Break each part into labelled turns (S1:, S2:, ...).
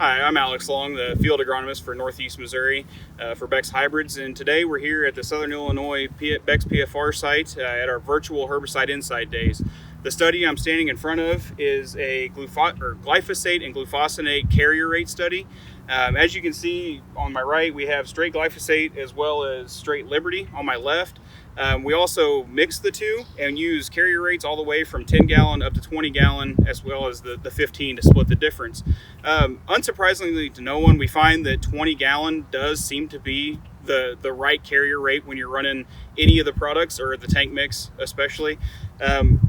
S1: Hi, I'm Alex Long, the field agronomist for Northeast Missouri for Beck's Hybrids, and today we're here at the Southern Illinois Beck's PFR site at our virtual herbicide insight days. The study I'm standing in front of is a glyphosate and glufosinate carrier rate study. As you can see on my right, we have straight glyphosate as well as straight Liberty on my left. We also mix the two and use carrier rates all the way from 10 gallon up to 20 gallon, as well as the 15 to split the difference. Unsurprisingly to no one, we find that 20 gallon does seem to be the right carrier rate when you're running any of the products or the tank mix especially.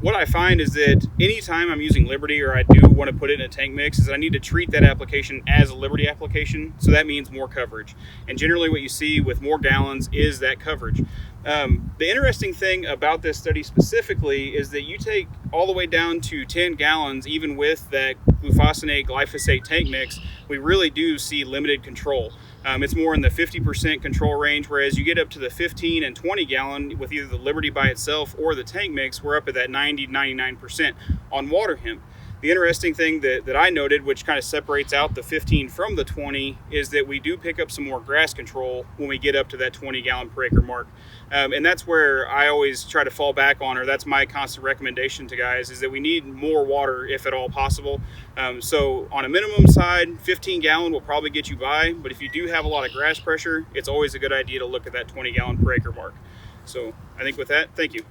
S1: What I find is that anytime I'm using Liberty or I do want to put it in a tank mix is I need to treat that application as a Liberty application, so that means more coverage. And generally what you see with more gallons is that coverage. The interesting thing about this study specifically is that you take all the way down to 10 gallons, even with that glufosinate glyphosate tank mix, we really do see limited control. It's more in the 50% control range, whereas you get up to the 15 and 20 gallon with either the Liberty by itself or the tank mix, we're up at that 90-99% on water hemp. The interesting thing that I noted, which kind of separates out the 15 from the 20, is that we do pick up some more grass control when we get up to that 20 gallon per acre mark. And that's where I always try to fall back on, or that's my constant recommendation to guys, is that we need more water if at all possible. So on a minimum side, 15 gallon will probably get you by, but if you do have a lot of grass pressure, it's always a good idea to look at that 20 gallon per acre mark. So I think with that, thank you.